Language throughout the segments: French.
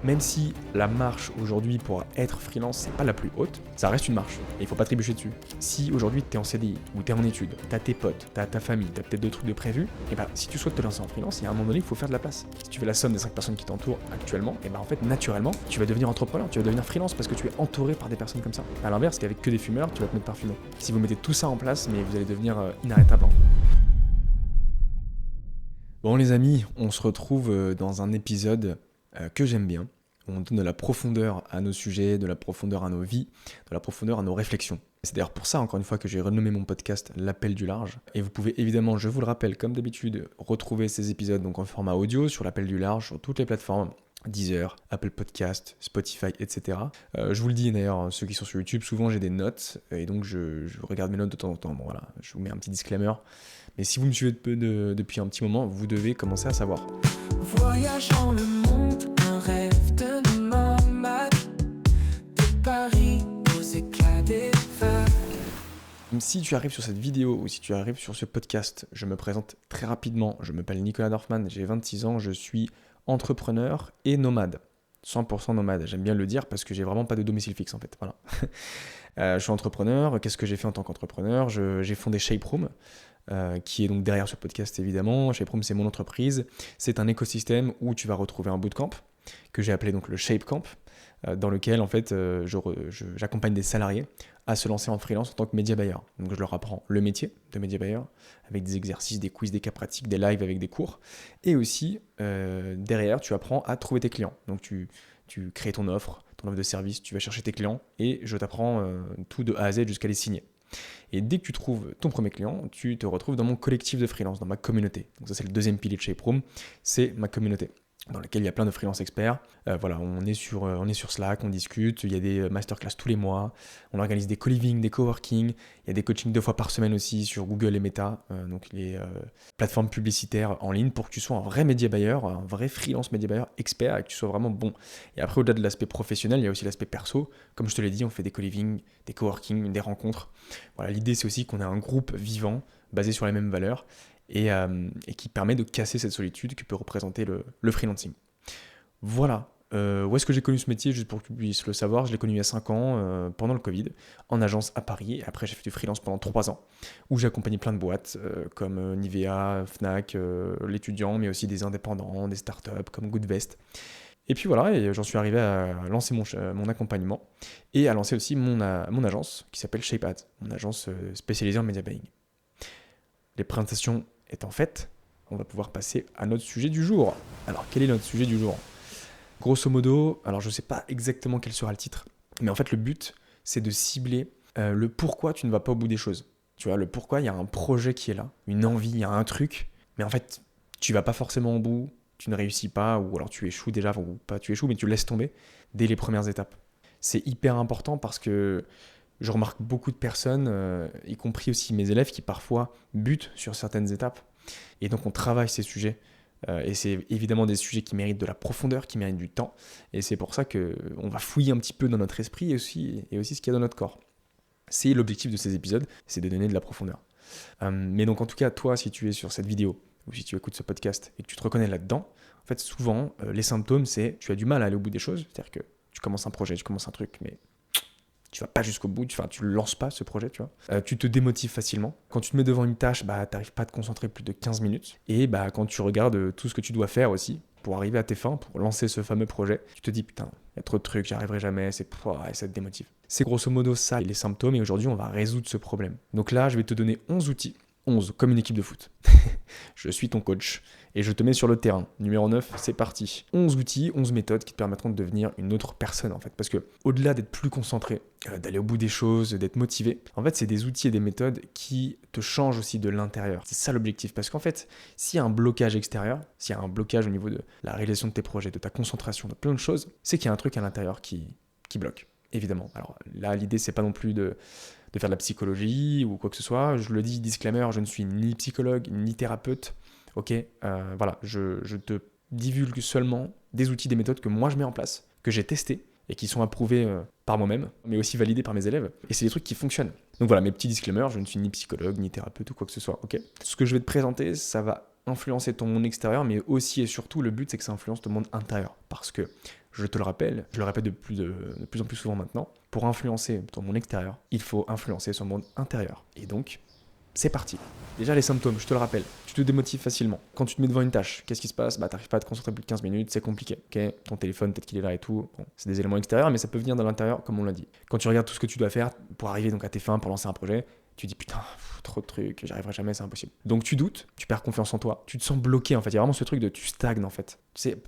Même si la marche aujourd'hui pour être freelance, c'est pas la plus haute, ça reste une marche et il faut pas trébucher dessus. Si aujourd'hui tu es en CDI ou tu es en études, tu as tes potes, tu as ta famille, tu as peut-être d'autres trucs de prévus, et bah si tu souhaites te lancer en freelance, il y a un moment donné, il faut faire de la place. Si tu fais la somme des 5 personnes qui t'entourent actuellement, et bah en fait naturellement, tu vas devenir entrepreneur, tu vas devenir freelance parce que tu es entouré par des personnes comme ça. À l'inverse, si t'es avec que des fumeurs, tu vas te mettre parfumé. Si vous mettez tout ça en place, mais vous allez devenir inarrêtable. Bon les amis, on se retrouve dans un épisode que j'aime bien. On donne de la profondeur à nos sujets, de la profondeur à nos vies, de la profondeur à nos réflexions. C'est d'ailleurs pour ça, encore une fois, que j'ai renommé mon podcast L'Appel du Large. Et vous pouvez évidemment, je vous le rappelle, comme d'habitude, retrouver ces épisodes donc en format audio sur L'Appel du Large, sur toutes les plateformes, Deezer, Apple Podcast, Spotify, etc. Je vous le dis d'ailleurs, ceux qui sont sur YouTube, souvent j'ai des notes, et donc je regarde mes notes de temps en temps. Bon voilà, je vous mets un petit disclaimer. Mais si vous me suivez depuis un petit moment, vous devez commencer à savoir. Voyageant le monde, un rêve de nomade, de Paris aux éclats des vagues. Si tu arrives sur cette vidéo ou si tu arrives sur ce podcast, je me présente très rapidement. Je m'appelle Nicolas Dorfman, j'ai 26 ans, je suis entrepreneur et nomade. 100% nomade, j'aime bien le dire parce que j'ai vraiment pas de domicile fixe en fait. Voilà. Je suis entrepreneur, qu'est-ce que j'ai fait en tant qu'entrepreneur ? J'ai fondé Shape Room, qui est donc derrière ce podcast évidemment. Shape Room, c'est mon entreprise. C'est un écosystème où tu vas retrouver un bootcamp que j'ai appelé donc le Shape Camp, dans lequel en fait j'accompagne des salariés à se lancer en freelance en tant que média buyer. Donc je leur apprends le métier de média buyer avec des exercices, des quiz, des cas pratiques, des lives avec des cours. Et aussi derrière tu apprends à trouver tes clients. Donc tu crées ton offre de service, tu vas chercher tes clients et je t'apprends tout de A à Z jusqu'à les signer. Et dès que tu trouves ton premier client, tu te retrouves dans mon collectif de freelance, dans ma communauté. Donc ça c'est le deuxième pilier de Shape Room, c'est ma communauté, dans laquelle il y a plein de freelance experts. Voilà, on est sur Slack, on discute, il y a des masterclass tous les mois, on organise des co-living, des coworking, il y a des coachings 2 fois par semaine aussi sur Google et Meta, donc les plateformes publicitaires en ligne, pour que tu sois un vrai média buyer, un vrai freelance média buyer expert et que tu sois vraiment bon. Et après, au-delà de l'aspect professionnel, il y a aussi l'aspect perso. Comme je te l'ai dit, on fait des co-living, des coworking, des rencontres. Voilà, l'idée c'est aussi qu'on ait un groupe vivant, basé sur les mêmes valeurs, et qui permet de casser cette solitude que peut représenter le freelancing. Voilà. Où est-ce que j'ai connu ce métier, juste pour que tu puisses le savoir? Je l'ai connu il y a 5 ans, pendant le Covid, en agence à Paris. Et après, j'ai fait du freelance pendant 3 ans, où j'ai accompagné plein de boîtes, comme Nivea, Fnac, l'étudiant, mais aussi des indépendants, des startups, comme Goodvest. Et puis voilà, et j'en suis arrivé à lancer mon accompagnement, et à lancer aussi mon agence, qui s'appelle Shape Ads, mon agence spécialisée en media buying. Les présentations étant faites, on va pouvoir passer à notre sujet du jour. Alors, quel est notre sujet du jour ? Grosso modo, alors je ne sais pas exactement quel sera le titre, mais en fait le but, c'est de cibler le pourquoi tu ne vas pas au bout des choses. Tu vois, le pourquoi il y a un projet qui est là, une envie, il y a un truc, mais en fait, tu vas pas forcément au bout, tu ne réussis pas, ou alors tu échoues déjà, ou pas tu échoues, mais tu laisses tomber dès les premières étapes. C'est hyper important parce que je remarque beaucoup de personnes, y compris aussi mes élèves, qui parfois butent sur certaines étapes. Et donc on travaille ces sujets. Et c'est évidemment des sujets qui méritent de la profondeur, qui méritent du temps. Et c'est pour ça qu'on va fouiller un petit peu dans notre esprit et aussi ce qu'il y a dans notre corps. C'est l'objectif de ces épisodes, c'est de donner de la profondeur. Mais donc en tout cas, toi, si tu es sur cette vidéo, ou si tu écoutes ce podcast et que tu te reconnais là-dedans, en fait souvent, les symptômes, c'est tu as du mal à aller au bout des choses. C'est-à-dire que tu commences un projet, tu commences un truc, mais tu vas pas jusqu'au bout, tu le lances pas ce projet, tu vois. Tu te démotives facilement. Quand tu te mets devant une tâche, t'arrives pas à te concentrer plus de 15 minutes. Et quand tu regardes tout ce que tu dois faire aussi pour arriver à tes fins, pour lancer ce fameux projet, tu te dis putain, il y a trop de trucs, j'y arriverai jamais, et ça te démotive. C'est grosso modo ça les symptômes, et aujourd'hui on va résoudre ce problème. Donc là, je vais te donner 11 outils. 11, comme une équipe de foot. Je suis ton coach et je te mets sur le terrain. Numéro 9, c'est parti. 11 outils, 11 méthodes qui te permettront de devenir une autre personne en fait. Parce que au-delà d'être plus concentré, d'aller au bout des choses, d'être motivé, en fait c'est des outils et des méthodes qui te changent aussi de l'intérieur. C'est ça l'objectif. Parce qu'en fait, s'il y a un blocage extérieur, s'il y a un blocage au niveau de la réalisation de tes projets, de ta concentration, de plein de choses, c'est qu'il y a un truc à l'intérieur qui bloque. Évidemment. Alors là, l'idée c'est pas non plus de faire de la psychologie ou quoi que ce soit. Je le dis, disclaimer, je ne suis ni psychologue, ni thérapeute. Ok, voilà, je te divulgue seulement des outils, des méthodes que moi je mets en place, que j'ai testés et qui sont approuvés par moi-même, mais aussi validés par mes élèves. Et c'est des trucs qui fonctionnent. Donc voilà, mes petits disclaimers, je ne suis ni psychologue, ni thérapeute ou quoi que ce soit. Ok. Ce que je vais te présenter, ça va influencer ton monde extérieur, mais aussi et surtout, le but, c'est que ça influence ton monde intérieur. Parce que, je te le rappelle, je le répète de plus en plus souvent maintenant, pour influencer ton monde extérieur, il faut influencer son monde intérieur. Et donc, c'est parti. Déjà, les symptômes, je te le rappelle, tu te démotives facilement. Quand tu te mets devant une tâche, qu'est-ce qui se passe ? T'arrives pas à te concentrer plus de 15 minutes, c'est compliqué. Ok, ton téléphone, peut-être qu'il est là et tout. Bon, c'est des éléments extérieurs, mais ça peut venir de l'intérieur, comme on l'a dit. Quand tu regardes tout ce que tu dois faire pour arriver donc à tes fins, pour lancer un projet, tu dis putain, trop de trucs, j'y arriverai jamais, c'est impossible. Donc tu doutes, tu perds confiance en toi, tu te sens bloqué en fait. Il y a vraiment ce truc de tu stagnes en fait.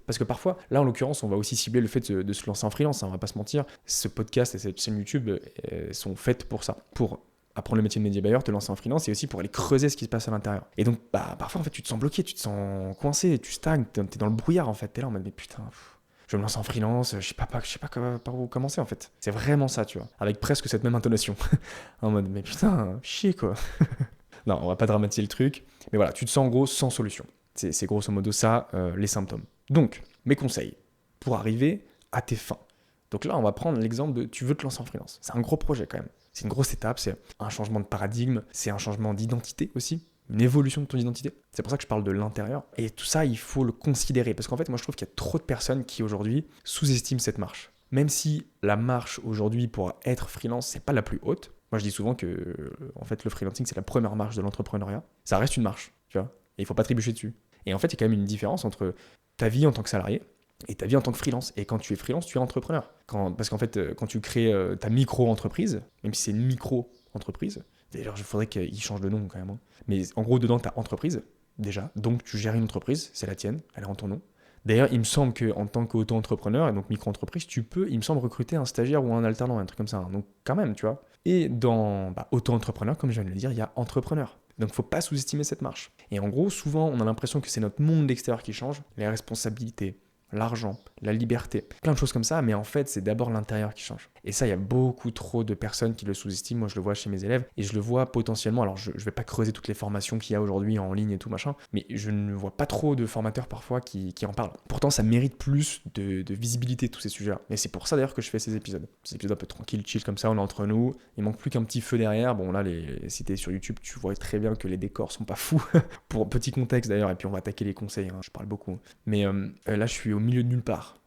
Parce que parfois, là en l'occurrence, on va aussi cibler le fait de se lancer en freelance, hein, on va pas se mentir. Ce podcast et cette chaîne YouTube sont faites pour ça, pour apprendre le métier de média buyer, te lancer en freelance et aussi pour aller creuser ce qui se passe à l'intérieur. Et donc parfois en fait tu te sens bloqué, tu te sens coincé, tu stagnes, t'es dans le brouillard en fait. T'es là en mode mais putain, je vais me lancer en freelance, je sais pas par où commencer en fait. C'est vraiment ça, tu vois, avec presque cette même intonation. En mode mais putain, chier quoi. Non, on va pas dramatiser le truc, mais voilà, tu te sens en gros sans solution. C'est grosso modo ça, les symptômes. Donc, mes conseils pour arriver à tes fins. Donc là, on va prendre l'exemple de tu veux te lancer en freelance. C'est un gros projet quand même. C'est une grosse étape, c'est un changement de paradigme, c'est un changement d'identité aussi, une évolution de ton identité. C'est pour ça que je parle de l'intérieur. Et tout ça, il faut le considérer. Parce qu'en fait, moi, je trouve qu'il y a trop de personnes qui, aujourd'hui, sous-estiment cette marche. Même si la marche, aujourd'hui, pour être freelance, c'est pas la plus haute. Moi, je dis souvent que, en fait, le freelancing, c'est la première marche de l'entrepreneuriat. Ça reste une marche, tu vois. Et il faut pas trébucher dessus. Et en fait, il y a quand même une différence entre ta vie en tant que salarié et ta vie en tant que freelance. Et quand tu es freelance, tu es entrepreneur. Parce qu'en fait, quand tu crées ta micro-entreprise, même si c'est une micro-entreprise, d'ailleurs, il faudrait qu'il change de nom quand même. Hein. Mais en gros, dedans, tu as entreprise, déjà. Donc, tu gères une entreprise, c'est la tienne, elle est en ton nom. D'ailleurs, il me semble qu'en tant qu'auto-entrepreneur, et donc micro-entreprise, tu peux, il me semble, recruter un stagiaire ou un alternant, un truc comme ça. Hein. Donc, quand même, tu vois. Et dans auto-entrepreneur, comme je viens de le dire, il y a entrepreneur. Donc, il ne faut pas sous-estimer cette marche. Et en gros, souvent, on a l'impression que c'est notre monde extérieur qui change, les responsabilités, l'argent, la liberté, plein de choses comme ça, mais en fait, c'est d'abord l'intérieur qui change. Et ça, il y a beaucoup trop de personnes qui le sous-estiment. Moi, je le vois chez mes élèves et je le vois potentiellement. Alors, je vais pas creuser toutes les formations qu'il y a aujourd'hui en ligne et tout machin, mais je ne vois pas trop de formateurs parfois qui en parlent. Pourtant, ça mérite plus de visibilité, tous ces sujets-là. Et c'est pour ça d'ailleurs que je fais ces épisodes. Ces épisodes un peu tranquilles, chill comme ça, on est entre nous. Il manque plus qu'un petit feu derrière. Bon, là, si t'es sur YouTube, tu vois très bien que les décors sont pas fous. Pour petit contexte d'ailleurs, et puis on va attaquer les conseils, hein, je parle beaucoup. Mais là, je suis au milieu de nulle part,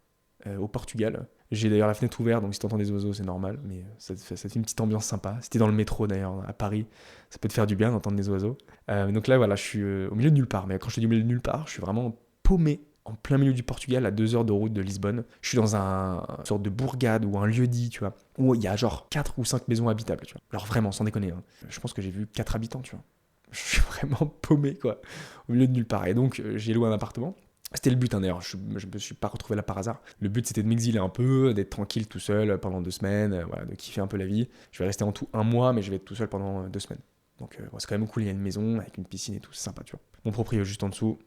au Portugal. J'ai d'ailleurs la fenêtre ouverte, donc si t'entends des oiseaux, c'est normal, mais ça te fait une petite ambiance sympa. Si t'es dans le métro d'ailleurs, à Paris, ça peut te faire du bien d'entendre des oiseaux. Donc là, voilà, je suis au milieu de nulle part. Mais quand je te dis au milieu de nulle part, je suis vraiment paumé en plein milieu du Portugal, à 2 heures de route de Lisbonne. Je suis dans une sorte de bourgade ou un lieu-dit, tu vois, où il y a genre 4 ou 5 maisons habitables, tu vois. Alors vraiment, sans déconner, hein. Je pense que j'ai vu 4 habitants, tu vois. Je suis vraiment paumé, quoi, au milieu de nulle part. Et donc, j'ai loué un appartement. C'était le but, hein, d'ailleurs, je me suis pas retrouvé là par hasard. Le but, c'était de m'exiler un peu, d'être tranquille tout seul pendant 2 semaines, voilà, de kiffer un peu la vie. Je vais rester en tout 1 mois, mais je vais être tout seul pendant 2 semaines. Donc c'est quand même cool, il y a une maison avec une piscine et tout, c'est sympa, tu vois. Mon proprio juste en dessous,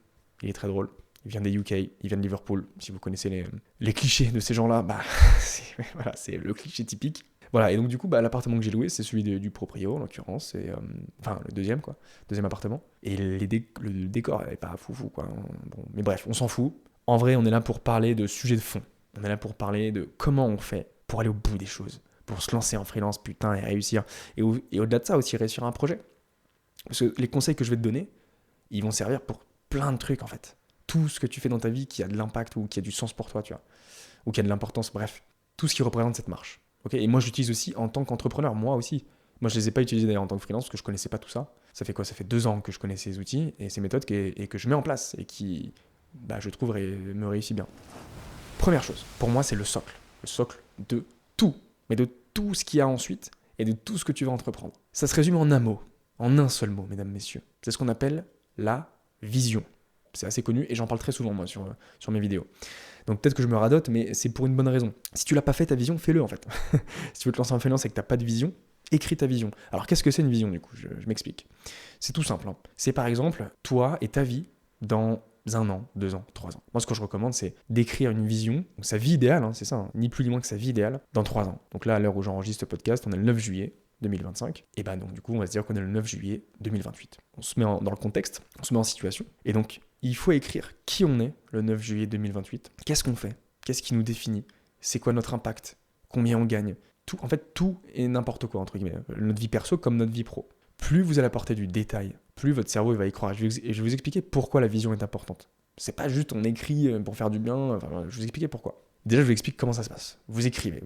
il est très drôle. Il vient des UK, il vient de Liverpool. Si vous connaissez les clichés de ces gens-là, c'est le cliché typique. Voilà, et donc du coup, l'appartement que j'ai loué, c'est celui du proprio, en l'occurrence, enfin le deuxième appartement. Et le décor, elle est pas foufou, quoi. Bon, mais bref, on s'en fout. En vrai, on est là pour parler de sujets de fond. On est là pour parler de comment on fait pour aller au bout des choses, pour se lancer en freelance, putain, et réussir. Et au-delà de ça, aussi réussir un projet. Parce que les conseils que je vais te donner, ils vont servir pour plein de trucs, en fait. Tout ce que tu fais dans ta vie qui a de l'impact ou qui a du sens pour toi, tu vois. Ou qui a de l'importance, bref. Tout ce qui représente cette marche. Okay, et moi, je l'utilise aussi en tant qu'entrepreneur, moi aussi. Moi, je ne les ai pas utilisés d'ailleurs en tant que freelance parce que je ne connaissais pas tout ça. Ça fait quoi ? Ça fait 2 ans que je connais ces outils et ces méthodes et que je mets en place et qui, je trouve, me réussit bien. Première chose, pour moi, c'est le socle. Le socle de tout, mais de tout ce qu'il y a ensuite et de tout ce que tu vas entreprendre. Ça se résume en un mot, en un seul mot, mesdames, messieurs. C'est ce qu'on appelle la vision. C'est assez connu et j'en parle très souvent, moi, sur mes vidéos. Donc peut-être que je me radote, mais c'est pour une bonne raison. Si tu l'as pas fait ta vision, fais-le en fait. Si tu veux te lancer en freelance et que tu n'as pas de vision, écris ta vision. Alors qu'est-ce que c'est une vision du coup ? Je m'explique. C'est tout simple. Hein. C'est par exemple toi et ta vie dans 1 an, 2 ans, 3 ans. Moi ce que je recommande c'est d'écrire une vision, donc sa vie idéale, hein, c'est ça, hein, ni plus ni moins que sa vie idéale, dans 3 ans. Donc là à l'heure où j'enregistre ce podcast, on est le 9 juillet 2025. Et donc du coup on va se dire qu'on est le 9 juillet 2028. On se met dans le contexte, on se met en situation. Et donc il faut écrire qui on est le 9 juillet 2028. Qu'est-ce qu'on fait ? Qu'est-ce qui nous définit ? C'est quoi notre impact ? Combien on gagne ? Tout et n'importe quoi, entre guillemets. Notre vie perso comme notre vie pro. Plus vous allez apporter du détail, plus votre cerveau il va y croire. Et je vais vous expliquer pourquoi la vision est importante. C'est pas juste on écrit pour faire du bien, enfin, je vais vous expliquer pourquoi. Déjà, je vous explique comment ça se passe. Vous écrivez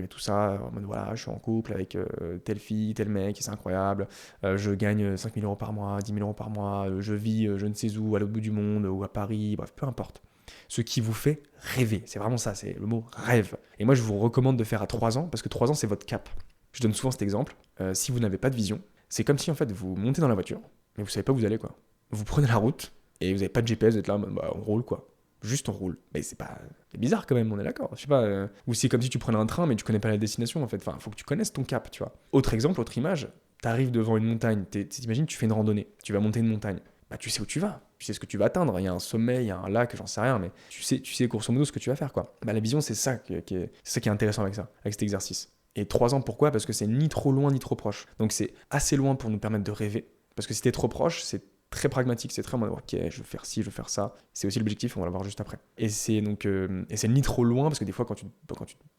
tout ça, en mode voilà, je suis en couple avec telle fille, tel mec, c'est incroyable, je gagne 5 000 euros par mois, 10 000 euros par mois, je vis je ne sais où, à l'autre bout du monde, ou à Paris, bref, peu importe. Ce qui vous fait rêver, c'est vraiment ça, c'est le mot rêve. Et moi, je vous recommande de faire à 3 ans, parce que 3 ans, c'est votre cap. Je donne souvent cet exemple, si vous n'avez pas de vision, c'est comme si en fait vous montez dans la voiture, mais vous savez pas où vous allez quoi. Vous prenez la route, et vous n'avez pas de GPS, vous êtes là, bah, on roule quoi. Juste on roule. Mais c'est bizarre quand même, on est d'accord. Je sais pas. Ou c'est comme si tu prenais un train mais tu connais pas la destination en fait. Enfin, faut que tu connaisses ton cap, tu vois. Autre exemple, autre image, t'arrives devant une montagne, t'imagines tu fais une randonnée, tu vas monter une montagne. Bah tu sais où tu vas, tu sais ce que tu vas atteindre, il y a un sommet, il y a un lac, j'en sais rien, mais tu sais grosso modo ce que tu vas faire quoi. Bah la vision c'est ça qui est intéressant avec ça, avec cet exercice. Et 3 ans pourquoi ? Parce que c'est ni trop loin ni trop proche. Donc c'est assez loin pour nous permettre de rêver. Parce que si t'es trop proche, c'est très pragmatique, c'est très en mode ok, je veux faire ci, je veux faire ça. C'est aussi l'objectif, on va le voir juste après. Et c'est ni trop loin, parce que des fois, quand tu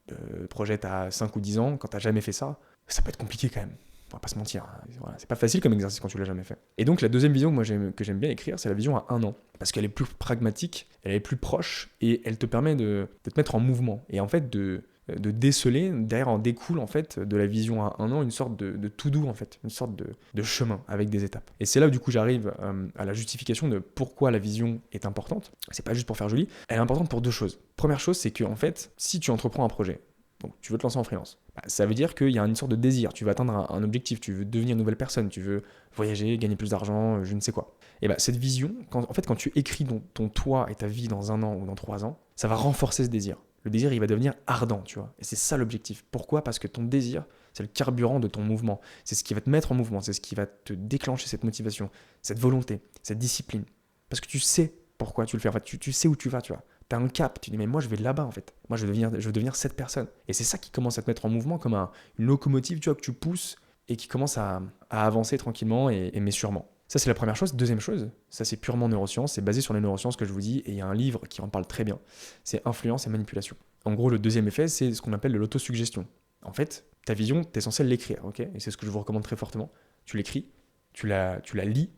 te projettes à 5 ou 10 ans, quand t'as jamais fait ça, ça peut être compliqué quand même. On va pas se mentir. Voilà, c'est pas facile comme exercice quand tu l'as jamais fait. Et donc, la deuxième vision que j'aime bien écrire, c'est la vision à 1 an. Parce qu'elle est plus pragmatique, elle est plus proche, et elle te permet de te mettre en mouvement. Et en fait, de déceler, derrière en découle en fait de la vision à 1 an une sorte de tout doux en fait, une sorte de chemin avec des étapes. Et c'est là où du coup j'arrive à la justification de pourquoi la vision est importante. C'est pas juste pour faire joli, elle est importante pour 2 choses. Première chose, c'est que en fait, si tu entreprends un projet, donc tu veux te lancer en freelance, ça veut dire qu'il y a une sorte de désir, tu veux atteindre un objectif, tu veux devenir une nouvelle personne, tu veux voyager, gagner plus d'argent, je ne sais quoi. Et cette vision, quand tu écris ton toi et ta vie dans 1 an ou dans 3 ans, ça va renforcer ce désir. Le désir, il va devenir ardent, tu vois. Et c'est ça l'objectif. Pourquoi ? Parce que ton désir, c'est le carburant de ton mouvement. C'est ce qui va te mettre en mouvement, c'est ce qui va te déclencher cette motivation, cette volonté, cette discipline. Parce que tu sais pourquoi tu le fais. En fait, tu sais où tu vas, tu vois. Tu as un cap, tu dis mais moi je vais là-bas en fait. Moi je veux devenir cette personne. Et c'est ça qui commence à te mettre en mouvement comme une locomotive, tu vois, que tu pousses et qui commence à avancer tranquillement mais sûrement. Ça, c'est la première chose. Deuxième chose, ça, c'est purement neurosciences. C'est basé sur les neurosciences que je vous dis. Et il y a un livre qui en parle très bien. C'est Influence et manipulation. En gros, le deuxième effet, c'est ce qu'on appelle de l'autosuggestion. En fait, ta vision, tu es censé l'écrire. Ok ? Et c'est ce que je vous recommande très fortement. Tu l'écris, tu la lis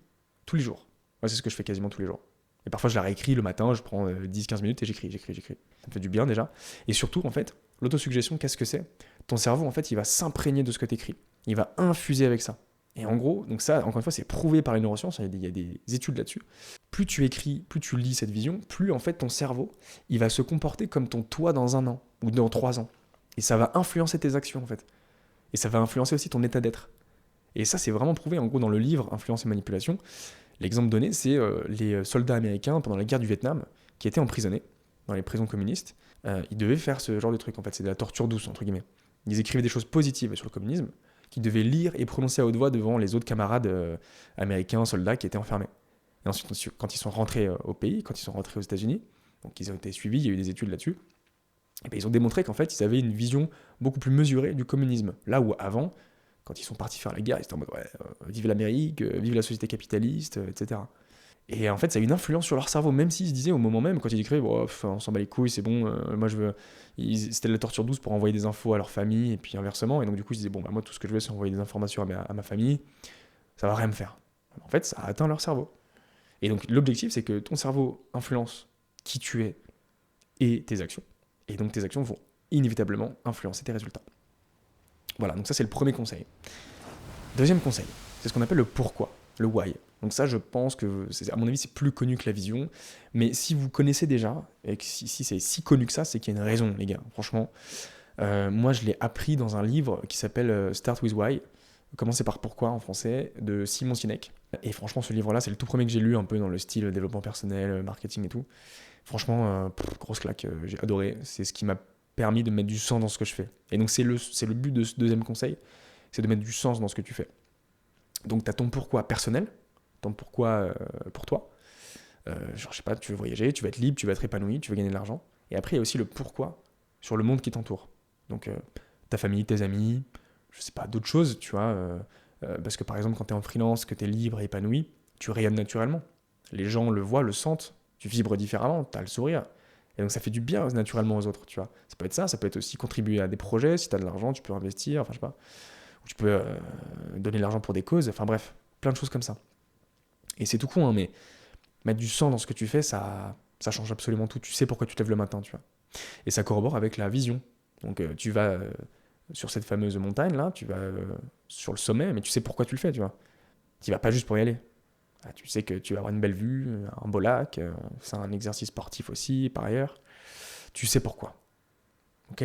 tous les jours. Moi, c'est ce que je fais quasiment tous les jours. Et parfois, je la réécris le matin. Je prends 10-15 minutes et j'écris. Ça me fait du bien déjà. Et surtout, en fait, l'autosuggestion, qu'est-ce que c'est ? Ton cerveau, en fait, il va s'imprégner de ce que tu écris. Il va infuser avec ça. Et en gros, donc ça, encore une fois, c'est prouvé par les neurosciences, il y a des études là-dessus. Plus tu écris, plus tu lis cette vision, plus en fait ton cerveau, il va se comporter comme ton toi dans 1 an ou dans 3 ans. Et ça va influencer tes actions en fait. Et ça va influencer aussi ton état d'être. Et ça, c'est vraiment prouvé en gros dans le livre Influence et manipulation. L'exemple donné, c'est les soldats américains pendant la guerre du Vietnam qui étaient emprisonnés dans les prisons communistes. Ils devaient faire ce genre de truc en fait, c'est de la torture douce entre guillemets. Ils écrivaient des choses positives sur le communisme, qu'ils devaient lire et prononcer à haute voix devant les autres camarades américains, soldats qui étaient enfermés. Et ensuite, quand ils sont rentrés au pays, quand ils sont rentrés aux États-Unis, donc ils ont été suivis, il y a eu des études là-dessus, et bien ils ont démontré qu'en fait, ils avaient une vision beaucoup plus mesurée du communisme. Là où avant, quand ils sont partis faire la guerre, ils étaient en mode ouais, vive l'Amérique, vive la société capitaliste, etc. Et en fait, ça a une influence sur leur cerveau, même s'ils se disaient au moment même, quand ils écrivaient, oh, on s'en bat les couilles, c'est bon, moi je veux. C'était de la torture douce pour envoyer des infos à leur famille, et puis inversement. Et donc, du coup, ils se disaient, bon, bah, moi, tout ce que je veux, c'est envoyer des informations à ma famille, ça va rien me faire. En fait, ça a atteint leur cerveau. Et donc, l'objectif, c'est que ton cerveau influence qui tu es et tes actions. Et donc, tes actions vont inévitablement influencer tes résultats. Voilà, donc ça, c'est le premier conseil. Deuxième conseil, c'est ce qu'on appelle le pourquoi, le why. Donc ça, je pense que, à mon avis, c'est plus connu que la vision. Mais si vous connaissez déjà, et que si c'est si connu que ça, c'est qu'il y a une raison, les gars. Franchement, moi, je l'ai appris dans un livre qui s'appelle Start with Why, Commencer par pourquoi en français, de Simon Sinek. Et franchement, ce livre-là, c'est le tout premier que j'ai lu, un peu dans le style développement personnel, marketing et tout. Franchement, grosse claque, j'ai adoré. C'est ce qui m'a permis de mettre du sens dans ce que je fais. Et donc, c'est le but de ce deuxième conseil, c'est de mettre du sens dans ce que tu fais. Donc, tu as ton pourquoi personnel, ton pourquoi pour toi. Genre, je sais pas, tu veux voyager, tu veux être libre, tu veux être épanoui, tu veux gagner de l'argent. Et après, il y a aussi le pourquoi sur le monde qui t'entoure. Donc, ta famille, tes amis, je sais pas, d'autres choses, tu vois. Parce que par exemple, quand tu es en freelance, que tu es libre et épanoui, tu rayonnes naturellement. Les gens le voient, le sentent, tu vibres différemment, tu as le sourire. Et donc, ça fait du bien naturellement aux autres, tu vois. Ça peut être ça peut être aussi contribuer à des projets. Si tu as de l'argent, tu peux investir, enfin, je sais pas. Ou tu peux donner de l'argent pour des causes, enfin bref, plein de choses comme ça. Et c'est tout con, hein, mais mettre du sang dans ce que tu fais, ça change absolument tout. Tu sais pourquoi tu te lèves le matin, tu vois. Et ça corrobore avec la vision. Donc tu vas sur cette fameuse montagne là, tu vas sur le sommet, mais tu sais pourquoi tu le fais, tu vois. Tu vas pas juste pour y aller. Ah, tu sais que tu vas avoir une belle vue, un beau lac, c'est un exercice sportif aussi par ailleurs. Tu sais pourquoi. Ok.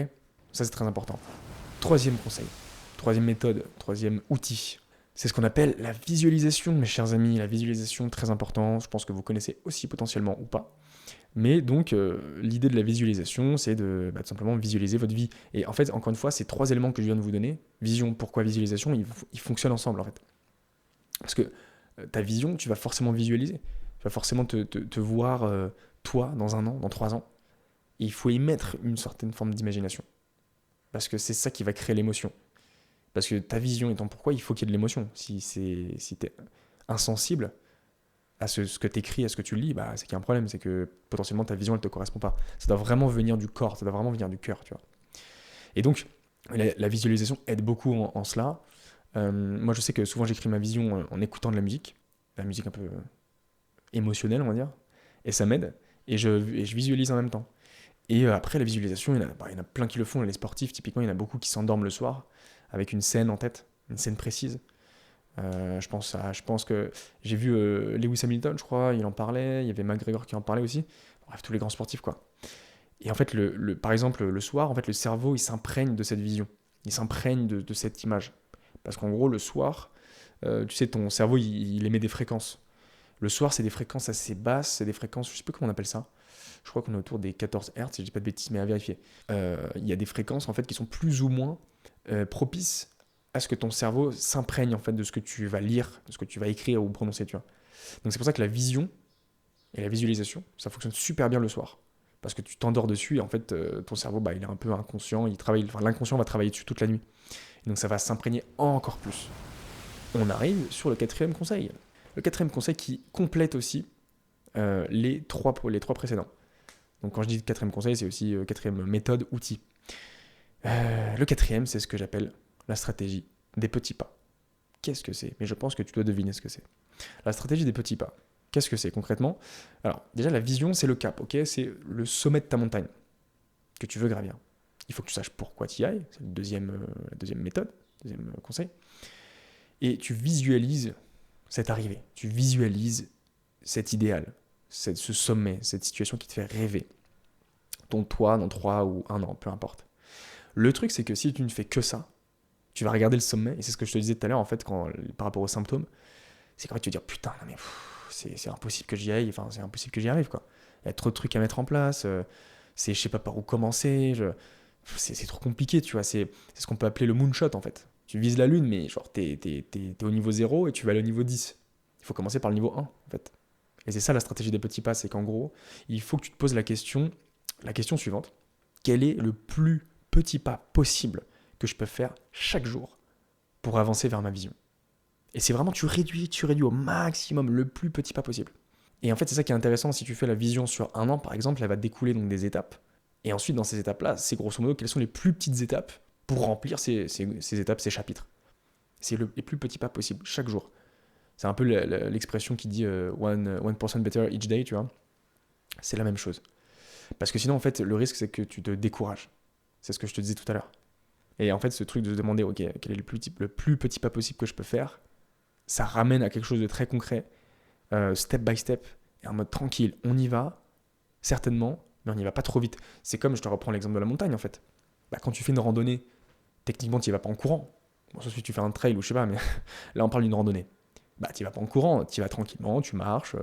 Ça c'est très important. Troisième conseil, troisième méthode, troisième outil, c'est ce qu'on appelle la visualisation, mes chers amis. La visualisation, très important, je pense que vous connaissez aussi potentiellement ou pas. Mais donc, l'idée de la visualisation, c'est de tout simplement visualiser votre vie. Et en fait, encore une fois, ces 3 éléments que je viens de vous donner, vision, pourquoi, visualisation, ils fonctionnent ensemble en fait. Parce que ta vision, tu vas forcément visualiser. Tu vas forcément te voir, toi, dans 1 an, dans 3 ans. Et il faut y mettre une certaine forme d'imagination. Parce que c'est ça qui va créer l'émotion. Parce que ta vision étant pourquoi, il faut qu'il y ait de l'émotion. Si tu es insensible à ce que tu écris, à ce que tu lis, c'est qu'il y a un problème. C'est que potentiellement ta vision, elle ne te correspond pas. Ça doit vraiment venir du corps, ça doit vraiment venir du cœur, tu vois. Et donc, la visualisation aide beaucoup en cela. Moi, je sais que souvent, j'écris ma vision en écoutant de la musique un peu émotionnelle, on va dire. Et ça m'aide. Et je visualise en même temps. Et après, la visualisation, il y en a plein qui le font. Les sportifs, typiquement, il y en a beaucoup qui s'endorment le soir avec une scène en tête, une scène précise. Je pense que j'ai vu Lewis Hamilton, je crois, il en parlait. Il y avait McGregor qui en parlait aussi. Bref, tous les grands sportifs, quoi. Et en fait, par exemple, le soir, en fait, le cerveau, il s'imprègne de cette vision. Il s'imprègne de cette image. Parce qu'en gros, le soir, tu sais, ton cerveau, il émet des fréquences. Le soir, c'est des fréquences assez basses, c'est des fréquences, je sais plus comment on appelle ça. Je crois qu'on est autour des 14 Hz, si je dis pas de bêtises, mais à vérifier. Il y a des fréquences, en fait, qui sont plus ou moins propices à ce que ton cerveau s'imprègne, en fait, de ce que tu vas lire, de ce que tu vas écrire ou prononcer, tu vois. Donc c'est pour ça que la vision et la visualisation, ça fonctionne super bien le soir. Parce que tu t'endors dessus et en fait, ton cerveau, il est un peu inconscient, l'inconscient va travailler dessus toute la nuit. Et donc ça va s'imprégner encore plus. On arrive sur le 4e conseil. Le 4e conseil qui complète aussi les trois précédents. Donc quand je dis 4e conseil, c'est aussi 4e méthode, outil. Le 4e, c'est ce que j'appelle la stratégie des petits pas. Qu'est-ce que c'est ? Mais je pense que tu dois deviner ce que c'est. La stratégie des petits pas. Qu'est-ce que c'est concrètement ? Alors déjà, la vision, c'est le cap, ok ? C'est le sommet de ta montagne que tu veux gravir. Il faut que tu saches pourquoi tu y ailles. C'est la deuxième méthode, deuxième conseil. Et tu visualises cette arrivée. Tu visualises cet idéal, ce sommet, cette situation qui te fait rêver. Ton toi dans 3 ou 1 an, peu importe. Le truc, c'est que si tu ne fais que ça, tu vas regarder le sommet, et c'est ce que je te disais tout à l'heure, en fait, par rapport aux symptômes, c'est qu'en fait, tu vas dire, putain, non mais c'est impossible que j'y aille, enfin, c'est impossible que j'y arrive, quoi. Il y a trop de trucs à mettre en place, je sais pas par où commencer, c'est trop compliqué, tu vois, c'est ce qu'on peut appeler le moonshot, en fait. Tu vises la lune, mais genre, t'es au niveau 0 et tu vas aller au niveau 10. Il faut commencer par le niveau 1, en fait. Et c'est ça la stratégie des petits pas, c'est qu'en gros, il faut que tu te poses la question suivante. Quel est le plus petit pas possible que je peux faire chaque jour pour avancer vers ma vision ? Et c'est vraiment, tu réduis au maximum le plus petit pas possible. Et en fait, c'est ça qui est intéressant, si tu fais la vision sur 1 an, par exemple, elle va découler donc des étapes. Et ensuite, dans ces étapes-là, c'est grosso modo quelles sont les plus petites étapes pour remplir ces étapes, ces chapitres. C'est les plus petits pas possibles, chaque jour. C'est un peu l'expression qui dit 1% better each day, tu vois. C'est la même chose. Parce que sinon, en fait, le risque, c'est que tu te décourages. C'est ce que je te disais tout à l'heure. Et en fait, ce truc de se demander, ok, quel est le plus petit pas possible que je peux faire, ça ramène à quelque chose de très concret, step by step, et en mode tranquille. On y va, certainement, mais on n'y va pas trop vite. C'est comme, je te reprends l'exemple de la montagne, en fait. Quand tu fais une randonnée, techniquement, tu n'y vas pas en courant. Bon, sauf si tu fais un trail ou je sais pas, mais là, on parle d'une randonnée. Tu vas pas en courant, tu vas tranquillement, tu marches,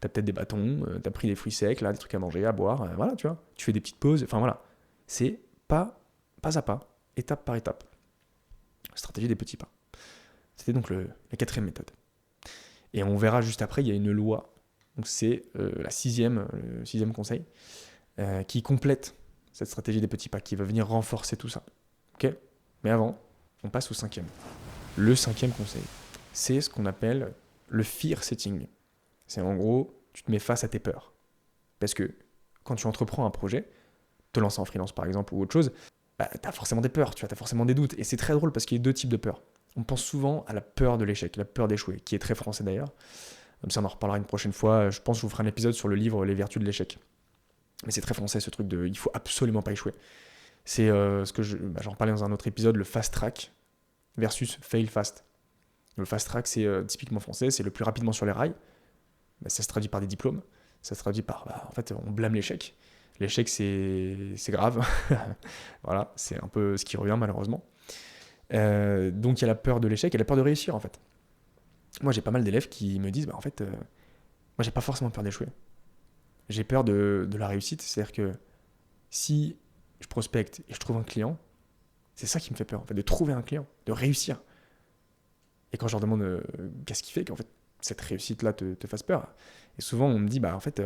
t'as peut-être des bâtons, t'as pris des fruits secs, là, des trucs à manger, à boire, voilà, tu vois. Tu fais des petites pauses, enfin voilà. C'est pas à pas, étape par étape. Stratégie des petits pas. C'était donc la 4e méthode. Et on verra juste après, il y a une loi, donc c'est le 6e conseil, qui complète cette stratégie des petits pas, qui va venir renforcer tout ça. Ok ? Mais avant, on passe au 5e. Le 5e conseil, c'est ce qu'on appelle le fear setting. C'est en gros, tu te mets face à tes peurs. Parce que quand tu entreprends un projet, te lancer en freelance par exemple ou autre chose, tu as forcément des peurs, tu as forcément des doutes. Et c'est très drôle parce qu'il y a 2 types de peurs. On pense souvent à la peur de l'échec, la peur d'échouer, qui est très français d'ailleurs. Comme ça, on en reparlera une prochaine fois. Je pense que je vous ferai un épisode sur le livre Les vertus de l'échec. Mais c'est très français ce truc de il faut absolument pas échouer. C'est ce que j'en parlais dans un autre épisode, le fast track versus fail fast. Le fast track, c'est typiquement français, c'est le plus rapidement sur les rails. Bah, ça se traduit par des diplômes. Ça se traduit par, en fait, on blâme l'échec. L'échec, c'est grave. Voilà, c'est un peu ce qui revient malheureusement. Donc il y a la peur de l'échec et la peur de réussir en fait. Moi, j'ai pas mal d'élèves qui me disent, en fait, moi, j'ai pas forcément peur d'échouer. J'ai peur de la réussite. C'est-à-dire que si je prospecte et je trouve un client, c'est ça qui me fait peur, en fait, de trouver un client, de réussir. Et quand je leur demande qu'est-ce qui fait qu'en fait, cette réussite-là te fasse peur, et souvent on me dit, en fait,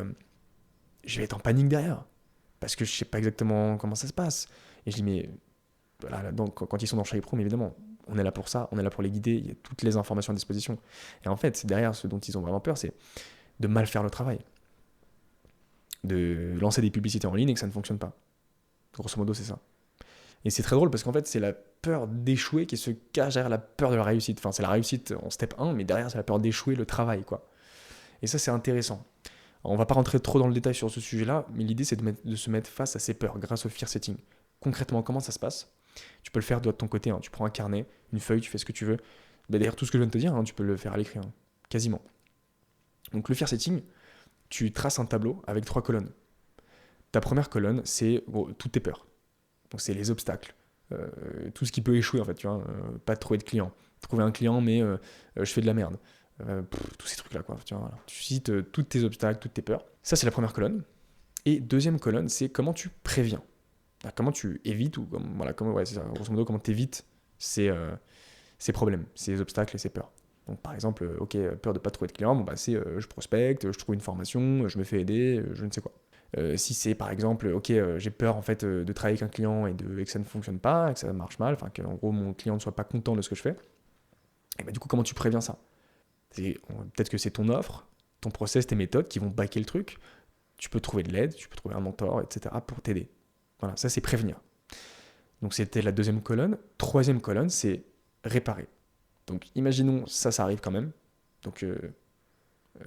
je vais être en panique derrière, parce que je sais pas exactement comment ça se passe. Et je dis, mais voilà, donc, quand ils sont dans Shy Pro, mais évidemment, on est là pour ça, on est là pour les guider, il y a toutes les informations à disposition. Et en fait, derrière, ce dont ils ont vraiment peur, c'est de mal faire le travail. De lancer des publicités en ligne et que ça ne fonctionne pas. Grosso modo, c'est ça. Et c'est très drôle parce qu'en fait, c'est la peur d'échouer qui se cache derrière la peur de la réussite. Enfin, c'est la réussite en step 1, mais derrière, c'est la peur d'échouer le travail, quoi. Et ça, c'est intéressant. Alors, on va pas rentrer trop dans le détail sur ce sujet-là, mais l'idée, c'est de se mettre face à ces peurs grâce au fear setting. Concrètement, comment ça se passe ? Tu peux le faire de ton côté, hein. Tu prends un carnet, une feuille, tu fais ce que tu veux. D'ailleurs, tout ce que je viens de te dire, hein, tu peux le faire à l'écrit, hein. Quasiment. Donc le fear setting, tu traces un tableau avec 3 colonnes. Ta première colonne, c'est toutes tes peurs. Donc c'est les obstacles, tout ce qui peut échouer en fait, tu vois, pas trouver de client, trouver un client mais je fais de la merde, tous ces trucs là quoi, tu vois, voilà. Tu cites tous tes obstacles, toutes tes peurs. Ça c'est la première colonne. Et deuxième colonne, c'est comment tu préviens, comment tu évites ou c'est ça, grosso modo comment tu évites ces problèmes, ces obstacles et ces peurs. Donc par exemple, peur de pas trouver de client, c'est je prospecte, je trouve une formation, je me fais aider, je ne sais quoi. Si c'est par exemple, j'ai peur en fait de travailler avec un client et que ça ne fonctionne pas, que ça marche mal, enfin qu'en gros mon client ne soit pas content de ce que je fais, et du coup comment tu préviens ça ? Peut-être que c'est ton offre, ton process, tes méthodes qui vont backer le truc, tu peux trouver de l'aide, tu peux trouver un mentor, etc. pour t'aider. Voilà, ça c'est prévenir. Donc c'était la deuxième colonne. Troisième colonne, c'est réparer. Donc imaginons ça arrive quand même, donc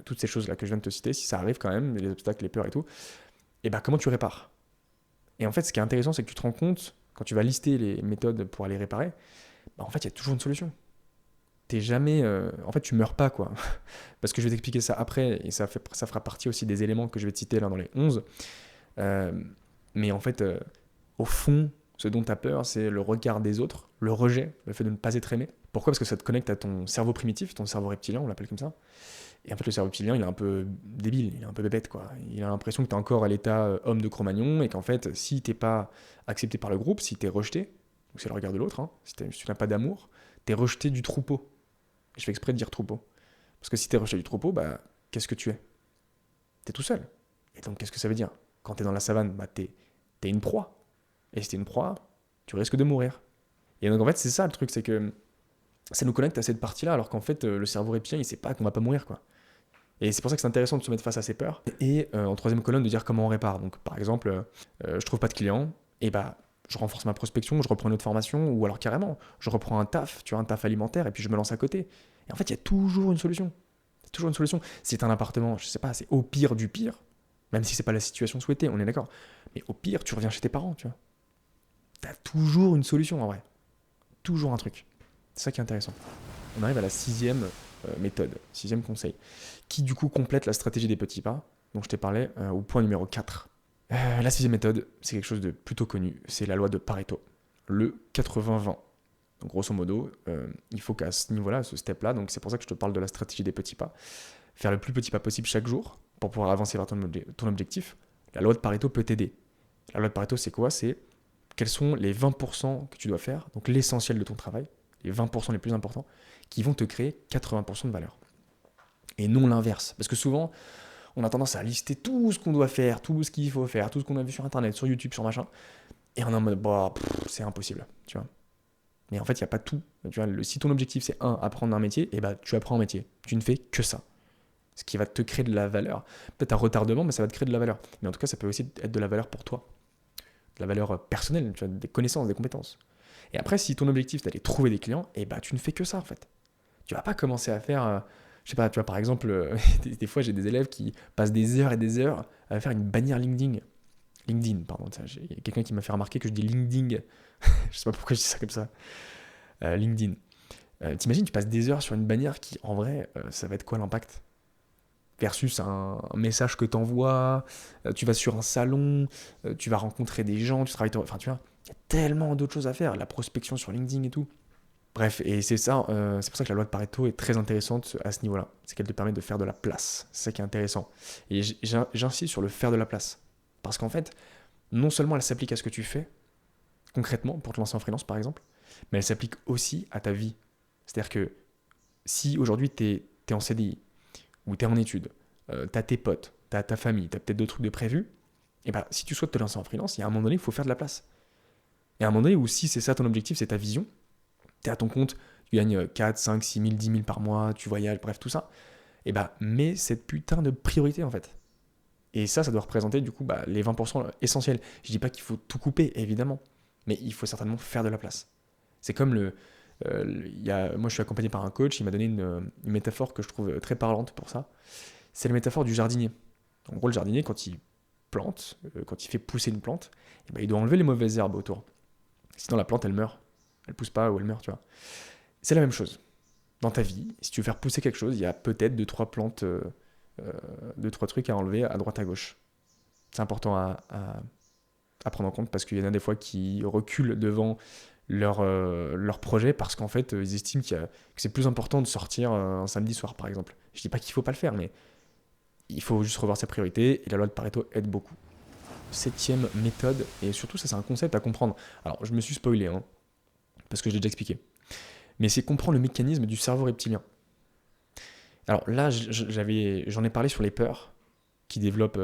toutes ces choses là que je viens de te citer, si ça arrive quand même, les obstacles, les peurs et tout, et comment tu répares ? Et en fait, ce qui est intéressant, c'est que tu te rends compte, quand tu vas lister les méthodes pour aller réparer, en fait, il y a toujours une solution. T'es jamais... en fait, tu meurs pas, quoi. Parce que je vais t'expliquer ça après, et ça fera partie aussi des éléments que je vais te citer là dans les 11. Mais en fait, au fond, ce dont tu as peur, c'est le regard des autres, le rejet, le fait de ne pas être aimé. Pourquoi ? Parce que ça te connecte à ton cerveau primitif, ton cerveau reptilien, on l'appelle comme ça. Et en fait, le cerveau reptilien, il est un peu débile, il est un peu bébête, quoi. Il a l'impression que tu es encore à l'état homme de Cro-Magnon et qu'en fait, si t'es pas accepté par le groupe, si t'es rejeté, donc c'est le regard de l'autre, hein, si tu n'as pas d'amour, t'es rejeté du troupeau. Je fais exprès de dire troupeau. Parce que si t'es rejeté du troupeau, qu'est-ce que tu es ? T'es tout seul. Et donc, qu'est-ce que ça veut dire ? Quand t'es dans la savane, t'es une proie. Et si t'es une proie, tu risques de mourir. Et donc, en fait, c'est ça le truc, c'est que ça nous connecte à cette partie-là, alors qu'en fait, le cerveau reptilien, il sait pas qu'on va pas mourir, quoi. Et c'est pour ça que c'est intéressant de se mettre face à ces peurs. Et en troisième colonne, de dire comment on répare. Donc, par exemple, je trouve pas de clients, et je renforce ma prospection, je reprends une autre formation, ou alors carrément, je reprends un taf, tu vois, un taf alimentaire, et puis je me lance à côté. Et en fait, il y a toujours une solution. Il y a toujours une solution. Si t'as un appartement, je sais pas, c'est au pire du pire, même si c'est pas la situation souhaitée, on est d'accord. Mais au pire, tu reviens chez tes parents, tu vois. T'as toujours une solution, en vrai. Toujours un truc. C'est ça qui est intéressant. On arrive à la 6e méthode, 6e conseil, qui du coup complète la stratégie des petits pas, dont je t'ai parlé au point numéro 4. La 6e méthode, c'est quelque chose de plutôt connu, c'est la loi de Pareto, le 80-20. Donc grosso modo, il faut qu'à ce niveau-là, à ce step-là, donc c'est pour ça que je te parle de la stratégie des petits pas, faire le plus petit pas possible chaque jour pour pouvoir avancer vers ton objectif. La loi de Pareto peut t'aider. La loi de Pareto, c'est quoi ? C'est quels sont les 20% que tu dois faire, donc l'essentiel de ton travail, les 20% les plus importants, qui vont te créer 80% de valeur. Et non l'inverse. Parce que souvent, on a tendance à lister tout ce qu'on doit faire, tout ce qu'il faut faire, tout ce qu'on a vu sur Internet, sur YouTube, sur machin, et on est en mode, c'est impossible, tu vois. Mais en fait, il n'y a pas tout. Tu vois, si ton objectif, c'est apprendre un métier, tu apprends un métier. Tu ne fais que ça. Ce qui va te créer de la valeur. Peut-être un retardement, mais ça va te créer de la valeur. Mais en tout cas, ça peut aussi être de la valeur pour toi. De la valeur personnelle, tu vois, des connaissances, des compétences. Et après, si ton objectif, c'est d'aller trouver des clients, tu ne fais que ça, en fait. Tu vas pas commencer à faire Je sais pas, tu vois, par exemple, des fois, j'ai des élèves qui passent des heures et des heures à faire une bannière LinkedIn. LinkedIn, pardon. Il y a quelqu'un qui m'a fait remarquer que je dis LinkedIn. Je sais pas pourquoi je dis ça comme ça. LinkedIn. T'imagines, tu passes des heures sur une bannière qui, en vrai, ça va être quoi l'impact versus un message que t'envoies, tu vas sur un salon, tu vas rencontrer des gens, tu travailles... Enfin, tu vois, il y a tellement d'autres choses à faire. La prospection sur LinkedIn et tout. Bref, et c'est pour ça que la loi de Pareto est très intéressante à ce niveau-là. C'est qu'elle te permet de faire de la place. C'est ça qui est intéressant. Et j'insiste sur le faire de la place. Parce qu'en fait, non seulement elle s'applique à ce que tu fais, concrètement, pour te lancer en freelance par exemple, mais elle s'applique aussi à ta vie. C'est-à-dire que si aujourd'hui t'es en CDI, ou t'es en études, t'as tes potes, t'as ta famille, t'as peut-être d'autres trucs de prévus, et ben si tu souhaites te lancer en freelance, il y a un moment donné, il faut faire de la place. Et à un moment donné où si c'est ça ton objectif, c'est ta vision, t'es à ton compte, tu gagnes 4, 5, 6 000, 10 000 par mois, tu voyages, bref, tout ça, et bah mets cette putain de priorité en fait. Et ça doit représenter du coup les 20% essentiels. Je dis pas qu'il faut tout couper, évidemment, mais il faut certainement faire de la place. C'est comme moi je suis accompagné par un coach, il m'a donné une métaphore que je trouve très parlante pour ça. C'est la métaphore du jardinier. En gros, le jardinier, quand il plante, quand il fait pousser une plante, il doit enlever les mauvaises herbes autour. Sinon la plante elle meurt. Elle pousse pas ou elle meurt, tu vois. C'est la même chose. Dans ta vie, si tu veux faire pousser quelque chose, il y a peut-être 2-3 plantes, 2-3 trucs à enlever à droite à gauche. C'est important à prendre en compte parce qu'il y en a des fois qui reculent devant leur projet parce qu'en fait, ils estiment que c'est plus important de sortir un samedi soir, par exemple. Je dis pas qu'il faut pas le faire, mais il faut juste revoir ses priorités et la loi de Pareto aide beaucoup. 7e méthode, et surtout ça c'est un concept à comprendre. Alors je me suis spoilé, hein, parce que je l'ai déjà expliqué. Mais c'est comprendre le mécanisme du cerveau reptilien. Alors là, j'en ai parlé sur les peurs, qui développent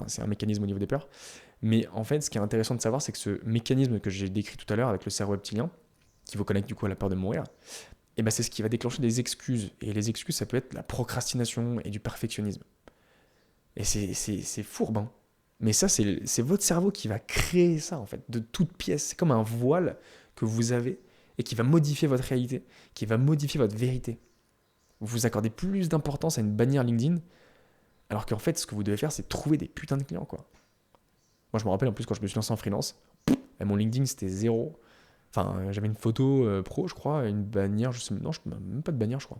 c'est un mécanisme au niveau des peurs. Mais en fait, ce qui est intéressant de savoir, c'est que ce mécanisme que j'ai décrit tout à l'heure avec le cerveau reptilien, qui vous connecte du coup à la peur de mourir, et c'est ce qui va déclencher des excuses. Et les excuses, ça peut être la procrastination et du perfectionnisme. Et c'est fourbe, hein. Mais ça, c'est votre cerveau qui va créer ça, en fait, de toutes pièces. C'est comme un voile que vous avez et qui va modifier votre réalité, qui va modifier votre vérité. Vous accordez plus d'importance à une bannière LinkedIn, alors qu'en fait, ce que vous devez faire, c'est trouver des putains de clients, quoi. Moi, je me rappelle en plus quand je me suis lancé en freelance, mon LinkedIn c'était zéro. Enfin, j'avais une photo pro, je crois, une bannière, je sais même pas de bannière, je crois.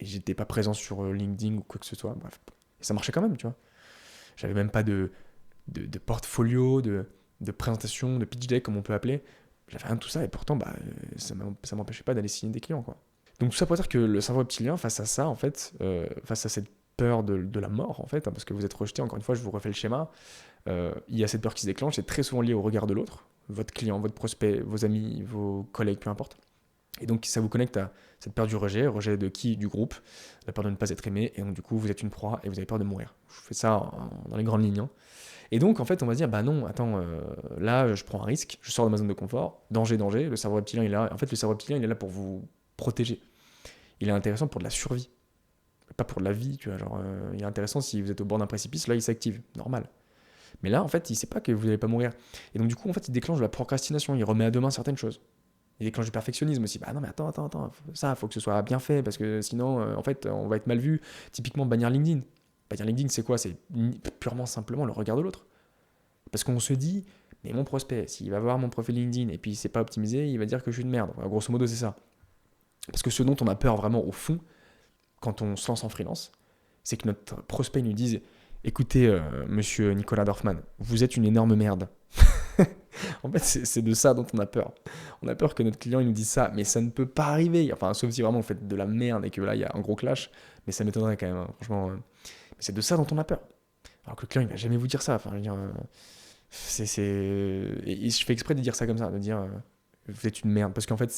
Et j'étais pas présent sur LinkedIn ou quoi que ce soit, bref. Et ça marchait quand même, tu vois. J'avais même pas de portfolio, de présentation, de pitch deck, comme on peut appeler. J'avais rien de tout ça, et pourtant, ça m'empêchait pas d'aller signer des clients, quoi. Donc tout ça pour dire que le cerveau reptilien, face à ça, en fait, face à cette peur de la mort, en fait, hein, parce que vous êtes rejeté, encore une fois, je vous refais le schéma, il y a cette peur qui se déclenche, c'est très souvent lié au regard de l'autre, votre client, votre prospect, vos amis, vos collègues, peu importe. Et donc ça vous connecte à cette peur du rejet de qui? Du groupe, la peur de ne pas être aimé, et donc du coup vous êtes une proie et vous avez peur de mourir. Je fais ça dans les grandes lignes, hein. Et donc en fait on va se dire, non, attends, là je prends un risque, je sors de ma zone de confort, danger, le cerveau reptilien il est là. En fait le cerveau reptilien il est là pour vous protéger. Il est intéressant pour de la survie, pas pour de la vie, tu vois, genre il est intéressant si vous êtes au bord d'un précipice, là il s'active, normal. Mais là, en fait, il sait pas que vous n'allez pas mourir. Et donc, du coup, en fait, il déclenche de la procrastination. Il remet à demain certaines choses. Il déclenche du perfectionnisme aussi. Non, mais attends. Ça, faut que ce soit bien fait parce que sinon, en fait, on va être mal vu. Typiquement, bannière LinkedIn. Bannière LinkedIn, c'est quoi? C'est purement simplement le regard de l'autre. Parce qu'on se dit, mais mon prospect, s'il va voir mon profil LinkedIn et puis c'est pas optimisé, il va dire que je suis une merde. Enfin, grosso modo, c'est ça. Parce que ce dont on a peur vraiment au fond, quand on se lance en freelance, c'est que notre prospect nous dise, écoutez, monsieur Nicolas Dorfman, vous êtes une énorme merde. En fait, c'est de ça dont on a peur. On a peur que notre client il nous dise ça, mais ça ne peut pas arriver. Enfin, sauf si vraiment vous faites de la merde et que là, il y a un gros clash, mais ça m'étonnerait quand même, hein, franchement. Mais c'est de ça dont on a peur. Alors que le client, il va jamais vous dire ça. Enfin, je veux dire, Et je fais exprès de dire ça comme ça, de dire, vous êtes une merde, parce qu'en fait,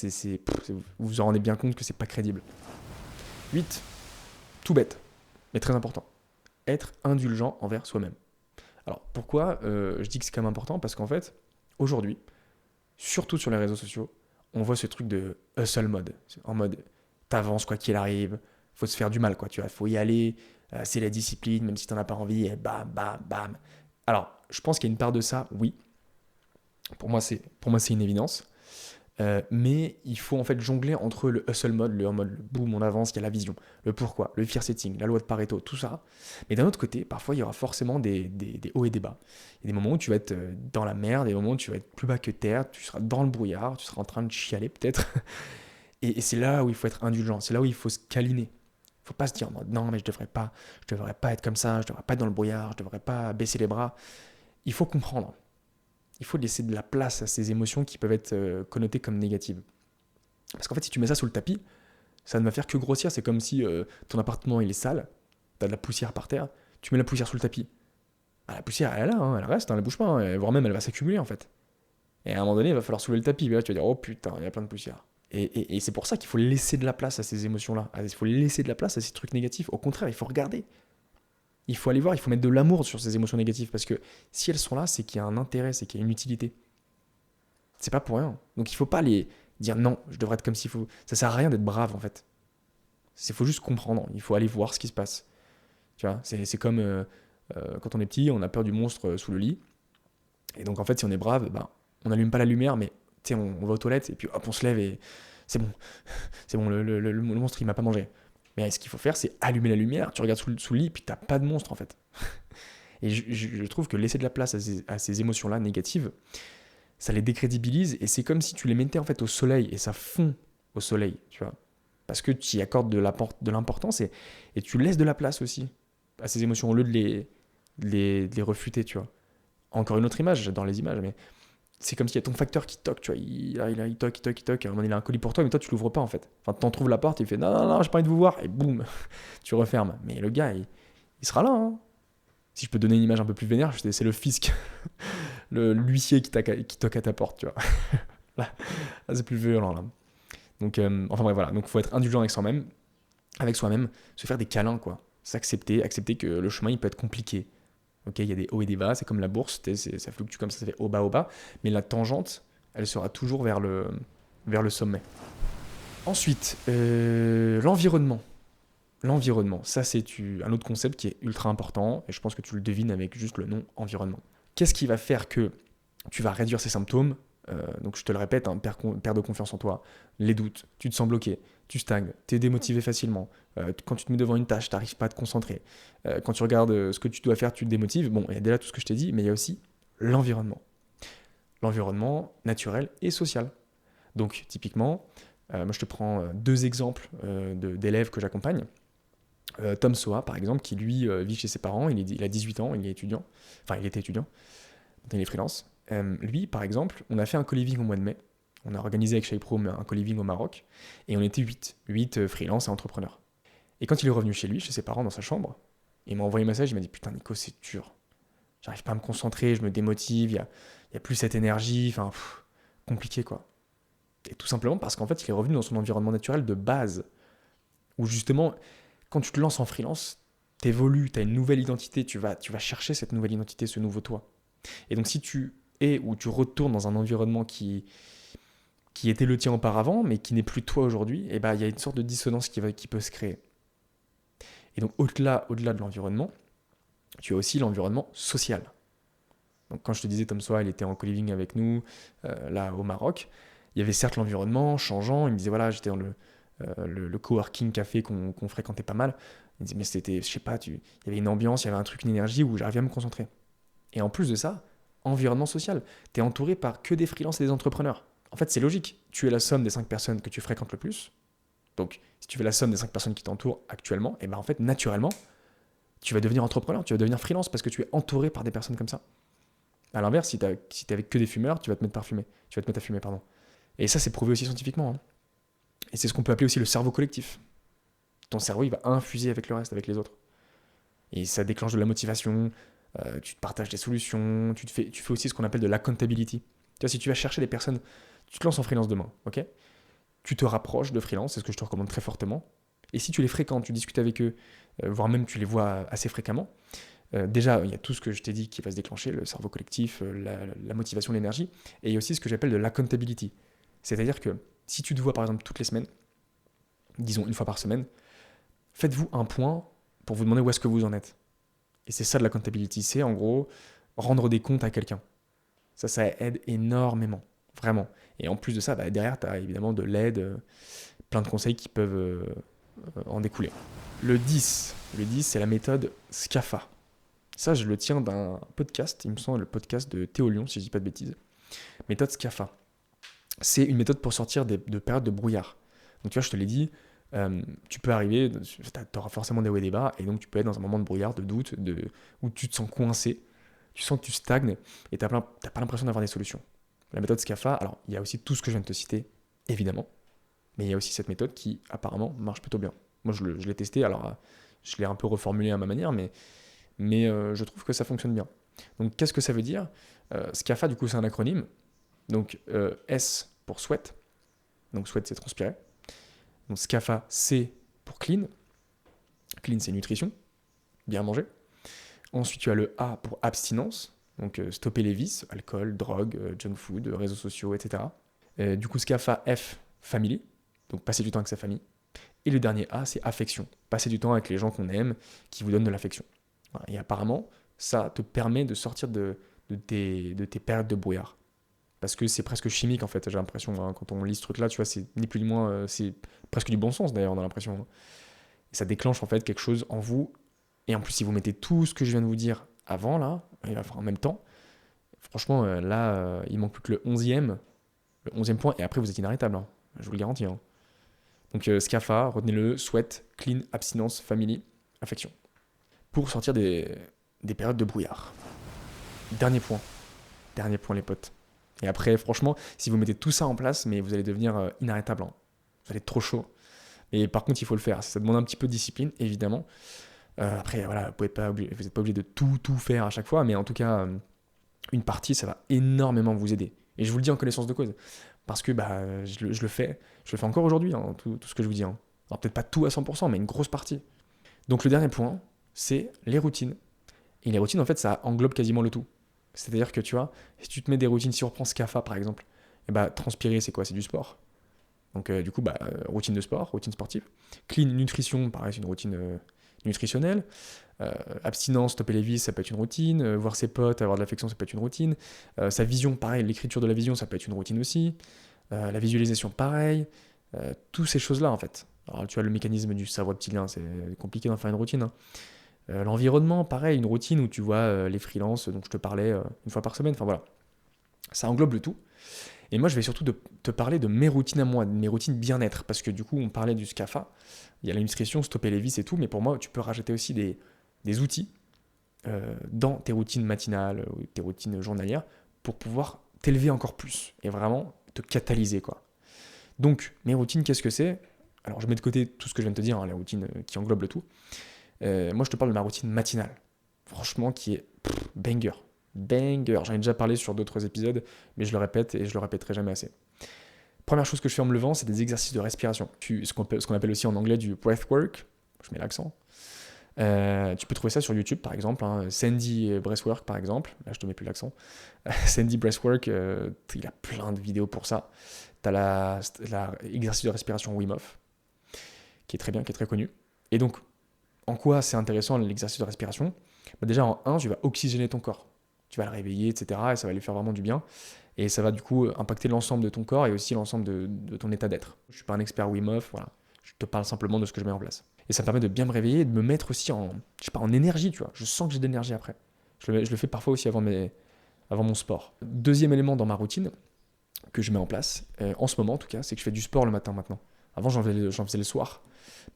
vous vous en rendez bien compte que c'est pas crédible. 8. Tout bête, mais très important. Être indulgent envers soi-même. Alors pourquoi je dis que c'est quand même important? Parce qu'en fait, aujourd'hui, surtout sur les réseaux sociaux, on voit ce truc de hustle mode. En mode, t'avances quoi qu'il arrive, faut se faire du mal, quoi, tu vois, faut y aller, c'est la discipline, même si t'en as pas envie, et bam, bam, bam. Alors, je pense qu'il y a une part de ça, oui. Pour moi, c'est une évidence. Mais il faut en fait jongler entre le hustle mode, le en mode le boom, on avance, il y a la vision, le pourquoi, le fear setting, la loi de Pareto, tout ça. Mais d'un autre côté, parfois il y aura forcément des hauts et des bas. Il y a des moments où tu vas être dans la merde, des moments où tu vas être plus bas que terre, tu seras dans le brouillard, tu seras en train de chialer peut-être. Et c'est là où il faut être indulgent, c'est là où il faut se câliner. Il ne faut pas se dire non mais je devrais pas être comme ça, je devrais pas être dans le brouillard, je devrais pas baisser les bras. Il faut comprendre. Il faut laisser de la place à ces émotions qui peuvent être connotées comme négatives. Parce qu'en fait, si tu mets ça sous le tapis, ça ne va faire que grossir. C'est comme si ton appartement il est sale, t'as de la poussière par terre, tu mets la poussière sous le tapis. Ah, la poussière, elle est là, hein, elle reste, elle bouge pas, hein, voire même elle va s'accumuler en fait. Et à un moment donné, il va falloir soulever le tapis. Et là, tu vas dire, oh putain, il y a plein de poussière. Et c'est pour ça qu'il faut laisser de la place à ces émotions-là. Il faut laisser de la place à ces trucs négatifs. Au contraire, il faut regarder. Il faut aller voir, il faut mettre de l'amour sur ces émotions négatives. Parce que si elles sont là, c'est qu'il y a un intérêt, c'est qu'il y a une utilité. C'est pas pour rien. Donc il faut pas les dire non, je devrais être comme s'il faut. Ça sert à rien d'être brave en fait. Il faut juste comprendre. Il faut aller voir ce qui se passe. Tu vois, c'est comme quand on est petit, on a peur du monstre sous le lit. Et donc en fait, si on est brave, ben, on n'allume pas la lumière, mais on va aux toilettes et puis hop, on se lève et c'est bon. C'est bon, le monstre il m'a pas mangé. Mais ce qu'il faut faire, c'est allumer la lumière. Tu regardes sous le lit, puis t'as pas de monstre en fait. Et je trouve que laisser de la place à ces émotions-là négatives, ça les décrédibilise et c'est comme si tu les mettais en fait au soleil et ça fond au soleil, tu vois. Parce que tu y accordes de l'importance et tu laisses de la place aussi à ces émotions au lieu de les refuter, tu vois. Encore une autre image, j'adore les images, mais c'est comme s'il y a ton facteur qui toque, tu vois. Il toque, à un moment il a un colis pour toi, mais toi tu l'ouvres pas en fait. Enfin, t'en trouves la porte, il fait non, j'ai pas envie de vous voir, et boum, tu refermes. Mais le gars, il sera là, hein. Si je peux donner une image un peu plus vénère, c'est le fisc, l'huissier qui toque à ta porte, tu vois. Là, c'est plus violent, là. Donc, enfin bref, voilà. Donc, il faut être indulgent avec soi-même, se faire des câlins, quoi. Accepter que le chemin, il peut être compliqué. Ok, il y a des hauts et des bas, c'est comme la bourse, ça fluctue comme ça fait haut, bas, mais la tangente, elle sera toujours vers le sommet. Ensuite, l'environnement. L'environnement, ça c'est un autre concept qui est ultra important, et je pense que tu le devines avec juste le nom environnement. Qu'est-ce qui va faire que tu vas réduire ces symptômes? Donc je te le répète, hein, perte de confiance en toi, les doutes, tu te sens bloqué, tu stagnes, tu es démotivé facilement, quand tu te mets devant une tâche, tu n'arrives pas à te concentrer, quand tu regardes ce que tu dois faire, tu te démotives. Bon, il y a déjà tout ce que je t'ai dit, mais il y a aussi l'environnement. L'environnement naturel et social. Donc typiquement, moi je te prends deux exemples d'élèves que j'accompagne. Tom Soa, par exemple, qui lui vit chez ses parents, il a 18 ans, il est étudiant, enfin il était étudiant, maintenant il est freelance. Lui, par exemple, on a fait un co-living au mois de mai, on a organisé avec Shaipro un co-living au Maroc, et on était 8 freelance et entrepreneurs. Et quand il est revenu chez lui, chez ses parents, dans sa chambre, il m'a envoyé un message, il m'a dit « Putain Nico, c'est dur, j'arrive pas à me concentrer, je me démotive, il y a plus cette énergie, enfin, compliqué quoi. » Et tout simplement parce qu'en fait, il est revenu dans son environnement naturel de base, où justement, quand tu te lances en freelance, t'évolues, t'as une nouvelle identité, tu vas chercher cette nouvelle identité, ce nouveau toi. Et donc si tu es ou tu retournes dans un environnement qui était le tien auparavant, mais qui n'est plus toi aujourd'hui, et ben il y a une sorte de dissonance qui peut se créer. Et donc au-delà de l'environnement, tu as aussi l'environnement social. Donc quand je te disais Tom Soa, il était en co-living avec nous, là au Maroc, il y avait certes l'environnement changeant, il me disait voilà, j'étais dans le coworking café qu'on fréquentait pas mal. Il me disait mais c'était, je sais pas, il y avait une ambiance, il y avait un truc, une énergie où j'arrivais à me concentrer. Et en plus de ça, environnement social, tu es entouré par que des freelances et des entrepreneurs. En fait, c'est logique, tu es la somme des 5 personnes que tu fréquentes le plus. Donc, si tu fais la somme des 5 personnes qui t'entourent actuellement, et ben en fait, naturellement, tu vas devenir entrepreneur, tu vas devenir freelance parce que tu es entouré par des personnes comme ça. À l'inverse, si t'es avec que des fumeurs, tu vas te mettre à fumer, pardon. Et ça, c'est prouvé aussi scientifiquement, hein. Et c'est ce qu'on peut appeler aussi le cerveau collectif. Ton cerveau, il va infuser avec le reste, avec les autres. Et ça déclenche de la motivation, tu te partages des solutions, tu fais aussi ce qu'on appelle de l'accountability. Tu vois, si tu vas chercher des personnes, tu te lances en freelance demain, ok ? Tu te rapproches de freelance, c'est ce que je te recommande très fortement. Et si tu les fréquentes, tu discutes avec eux, voire même tu les vois assez fréquemment, déjà, il y a tout ce que je t'ai dit qui va se déclencher, le cerveau collectif, la motivation, l'énergie, et il y a aussi ce que j'appelle de l'accountability. C'est-à-dire que si tu te vois par exemple toutes les semaines, disons une fois par semaine, faites-vous un point pour vous demander où est-ce que vous en êtes. Et c'est ça de l'accountability, c'est en gros rendre des comptes à quelqu'un. Ça aide énormément, Vraiment. Et en plus de ça, derrière, tu as évidemment de l'aide, plein de conseils qui peuvent en découler. Le 10, c'est la méthode SCAFA. Ça, je le tiens d'un podcast, il me semble, le podcast de Théo Lyon, si je dis pas de bêtises. Méthode SCAFA. C'est une méthode pour sortir de périodes de brouillard. Donc tu vois, je te l'ai dit, tu peux arriver, tu auras forcément des hauts et des bas, et donc tu peux être dans un moment de brouillard, de doute, où tu te sens coincé, tu sens que tu stagnes, et tu n'as pas l'impression d'avoir des solutions. La méthode SCAFA, alors il y a aussi tout ce que je viens de te citer, évidemment, mais il y a aussi cette méthode qui apparemment marche plutôt bien. Moi je l'ai testé, alors je l'ai un peu reformulé à ma manière, mais je trouve que ça fonctionne bien. Donc qu'est-ce que ça veut dire ? SCAFA, du coup, c'est un acronyme. Donc S pour sweat, donc sweat c'est transpirer. Donc SCAFA, C pour clean. Clean c'est nutrition, bien manger. Ensuite tu as le A pour abstinence, donc stopper les vices, alcool, drogue, junk food, réseaux sociaux, etc. Du coup SCAFA, F, family, donc passer du temps avec sa famille. Et le dernier A, c'est affection, passer du temps avec les gens qu'on aime, qui vous donnent de l'affection. Voilà. Et apparemment, ça te permet de sortir de tes périodes de brouillard. Parce que c'est presque chimique en fait, j'ai l'impression, hein, quand on lit ce truc-là, tu vois, c'est ni plus ni moins, c'est presque du bon sens d'ailleurs, on a l'impression. Hein. Et ça déclenche en fait quelque chose en vous, et en plus si vous mettez tout ce que je viens de vous dire avant là, et enfin, en même temps, franchement là, il manque plus que le 11e point, et après vous êtes inarrêtable, hein, je vous le garantis. Hein. Donc SCAFA, retenez-le, sweat, clean, abstinence, family, affection. Pour sortir des périodes de brouillard. Dernier point les potes. Et après, franchement, si vous mettez tout ça en place, mais vous allez devenir inarrêtable. Hein. Vous allez être trop chaud. Et par contre, il faut le faire. Ça demande un petit peu de discipline, évidemment. Après, voilà, vous n'êtes pas obligé de tout faire à chaque fois, mais en tout cas, une partie, ça va énormément vous aider. Et je vous le dis en connaissance de cause. Parce que je le fais encore aujourd'hui, hein, tout ce que je vous dis. Hein. Alors peut-être pas tout à 100%, mais une grosse partie. Donc le dernier point, c'est les routines. Et les routines, en fait, ça englobe quasiment le tout. C'est-à-dire que tu vois, si tu te mets des routines, si on reprend SCAFA par exemple, transpirer c'est quoi ? C'est du sport. Donc du coup, routine de sport, routine sportive. Clean, nutrition, pareil, c'est une routine nutritionnelle. Abstinence, stopper les vices, ça peut être une routine. Voir ses potes, avoir de l'affection, ça peut être une routine. Sa vision, pareil, l'écriture de la vision, ça peut être une routine aussi. La visualisation, pareil. Toutes ces choses-là en fait. Alors tu as le mécanisme du cerveau reptilien, c'est compliqué d'en faire une routine. Hein. L'environnement, pareil, une routine où tu vois les freelances dont je te parlais une fois par semaine. Enfin voilà, ça englobe le tout. Et moi, je vais surtout te parler de mes routines à moi, de mes routines bien-être. Parce que du coup, on parlait du SCAFA, il y a la nutrition, stopper les vices et tout. Mais pour moi, tu peux rajouter aussi des outils dans tes routines matinales ou tes routines journalières pour pouvoir t'élever encore plus et vraiment te catalyser, quoi. Donc, mes routines, qu'est-ce que c'est ? Alors, je mets de côté tout ce que je viens de te dire, hein, les routines qui englobent le tout. Moi, je te parle de ma routine matinale. Franchement, qui est banger. J'en ai déjà parlé sur d'autres épisodes, mais je le répète et je le répéterai jamais assez. Première chose que je fais en me levant, c'est des exercices de respiration. Ce qu'on appelle aussi en anglais du breathwork. Je mets l'accent. Tu peux trouver ça sur YouTube, par exemple. Hein. Sandy Breathwork, par exemple. Là, je te mets plus l'accent. Sandy Breathwork, il a plein de vidéos pour ça. Tu as l'exercice de respiration Wim Hof, qui est très bien, qui est très connu. Et donc, en quoi c'est intéressant l'exercice de respiration ? Déjà, en 1, tu vas oxygéner ton corps. Tu vas le réveiller, etc. Et ça va lui faire vraiment du bien. Et ça va du coup impacter l'ensemble de ton corps et aussi l'ensemble de ton état d'être. Je ne suis pas un expert Wim Hof, voilà. Je te parle simplement de ce que je mets en place. Et ça me permet de bien me réveiller et de me mettre aussi en énergie, tu vois. Je sens que j'ai de l'énergie après. Je le fais parfois aussi avant mon sport. Deuxième élément dans ma routine que je mets en place, en ce moment en tout cas, c'est que je fais du sport le matin maintenant. Avant, j'en faisais le soir.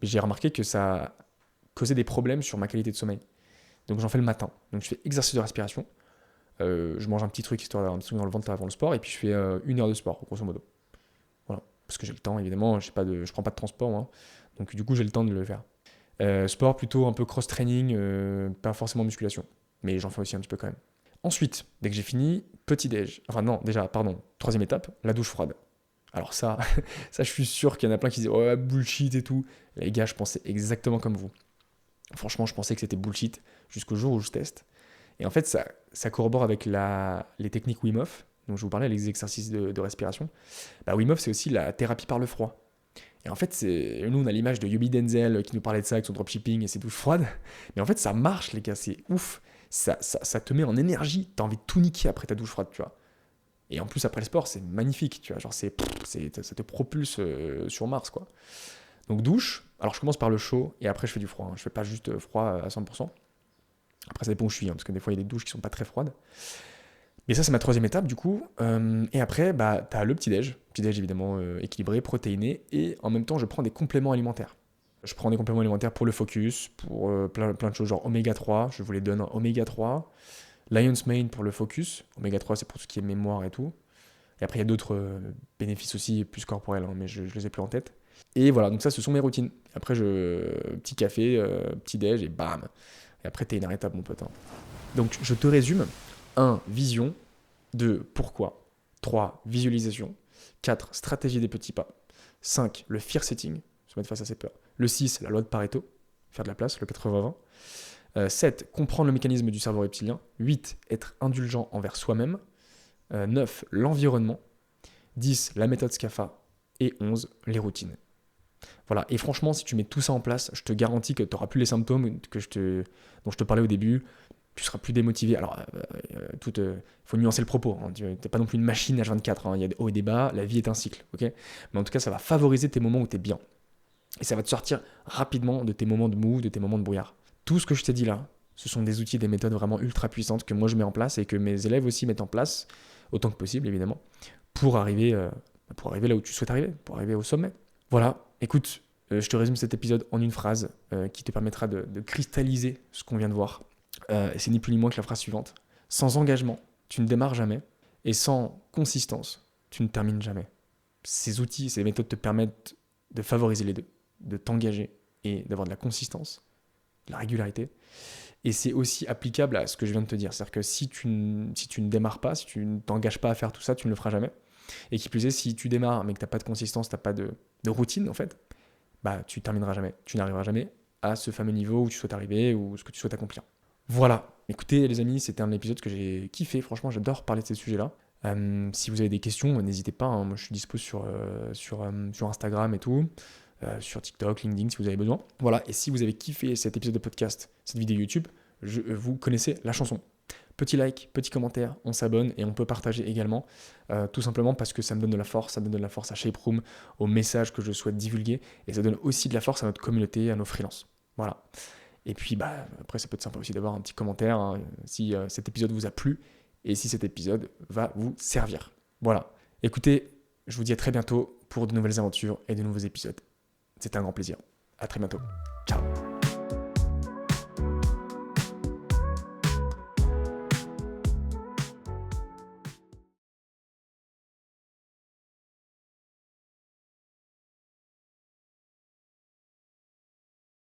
Mais j'ai remarqué que ça causait des problèmes sur ma qualité de sommeil. Donc j'en fais le matin. Donc je fais exercice de respiration. Je mange un petit truc, histoire d'avoir un petit truc dans le ventre avant le sport. Et puis je fais 1 heure de sport, grosso modo. Voilà. Parce que j'ai le temps, évidemment. Je prends pas de transport, hein. Donc du coup, j'ai le temps de le faire. Sport plutôt un peu cross-training, pas forcément musculation. Mais j'en fais aussi un petit peu quand même. Ensuite, dès que j'ai fini, petit-déj. Enfin non, déjà, pardon. 3e étape, la douche froide. Alors ça, je suis sûr qu'il y en a plein qui disent « Oh, bullshit et tout ». Les gars, je pensais exactement comme vous. Franchement, je pensais que c'était bullshit jusqu'au jour où je teste. Et en fait, ça corrobore avec les techniques Wim Hof. Donc je vous parlais, les exercices de respiration. Wim Hof, c'est aussi la thérapie par le froid. Et en fait, nous, on a l'image de Yobi Denzel qui nous parlait de ça avec son dropshipping et ses douches froides. Mais en fait, ça marche, les gars, c'est ouf. Ça te met en énergie. T'as envie de tout niquer après ta douche froide, tu vois. Et en plus, après le sport, c'est magnifique, tu vois, genre ça te propulse sur Mars, quoi. Donc douche, alors je commence par le chaud, et après je fais du froid, hein. Je fais pas juste froid à 100%. Après ça dépend où je suis, hein, parce que des fois il y a des douches qui sont pas très froides. Et ça, c'est ma troisième étape, du coup. Et après, bah, t'as le petit-déj. Petit-déj, évidemment, équilibré, protéiné. Et en même temps, je prends des compléments alimentaires. Je prends des compléments alimentaires pour le focus, pour plein de choses, genre oméga 3. Je vous les donne en oméga 3. Lion's Mane pour le focus. Oméga 3, c'est pour tout ce qui est mémoire et tout. Et après, il y a d'autres bénéfices aussi, plus corporels, hein, mais je les ai plus en tête. Et voilà, donc ça, ce sont mes routines. Après, petit café, petit-déj, et bam. Et après, t'es inarrêtable, mon pote, hein. Donc, je te résume. 1. Vision. 2. Pourquoi. 3. Visualisation. 4. Stratégie des petits pas. 5. Le fear setting, se mettre face à ses peurs. Le 6. La loi de Pareto, faire de la place, le 80-20. 7. Comprendre le mécanisme du cerveau reptilien. 8. Être indulgent envers soi-même. 9. L'environnement. 10. La méthode SCAFA. Et 11. Les routines. Voilà, et franchement, si tu mets tout ça en place, je te garantis que tu n'auras plus les symptômes dont je te parlais au début. Tu seras plus démotivé. Alors, faut nuancer le propos, hein. Tu n'es pas non plus une machine H24, hein. Il y a des hauts et des bas, la vie est un cycle, ok. Mais en tout cas, ça va favoriser tes moments où tu es bien. Et ça va te sortir rapidement de tes moments de mou, de tes moments de brouillard. Tout ce que je t'ai dit là, ce sont des outils, des méthodes vraiment ultra puissantes que moi je mets en place et que mes élèves aussi mettent en place, autant que possible évidemment, pour arriver là où tu souhaites arriver, pour arriver au sommet. Voilà, écoute, je te résume cet épisode en une phrase qui te permettra de cristalliser ce qu'on vient de voir. C'est ni plus ni moins que la phrase suivante. Sans engagement, tu ne démarres jamais. Et sans consistance, tu ne termines jamais. Ces outils, ces méthodes te permettent de favoriser les deux, de t'engager et d'avoir de la consistance, de la régularité. Et c'est aussi applicable à ce que je viens de te dire. C'est-à-dire que si tu ne démarres pas, si tu ne t'engages pas à faire tout ça, tu ne le feras jamais. Et qui plus est, si tu démarres mais que tu n'as pas de consistance, tu n'as pas de routine en fait, bah tu termineras jamais. Tu n'arriveras jamais à ce fameux niveau où tu souhaites arriver ou ce que tu souhaites accomplir. Voilà, écoutez les amis, c'était un épisode que j'ai kiffé, franchement j'adore parler de ces sujets-là. Si vous avez des questions, n'hésitez pas, hein. Moi je suis dispo sur Instagram et tout, sur TikTok, LinkedIn si vous avez besoin. Voilà, et si vous avez kiffé cet épisode de podcast, cette vidéo YouTube, vous connaissez la chanson. Petit like, petit commentaire, on s'abonne et on peut partager également, tout simplement parce que ça me donne de la force, ça donne de la force à Shape Room, aux messages que je souhaite divulguer, et ça donne aussi de la force à notre communauté, à nos freelances. Voilà. Et puis après ça peut être sympa aussi d'avoir un petit commentaire, hein, si cet épisode vous a plu et si cet épisode va vous servir. Voilà. Écoutez, je vous dis à très bientôt pour de nouvelles aventures et de nouveaux épisodes. C'était un grand plaisir. À très bientôt. Ciao.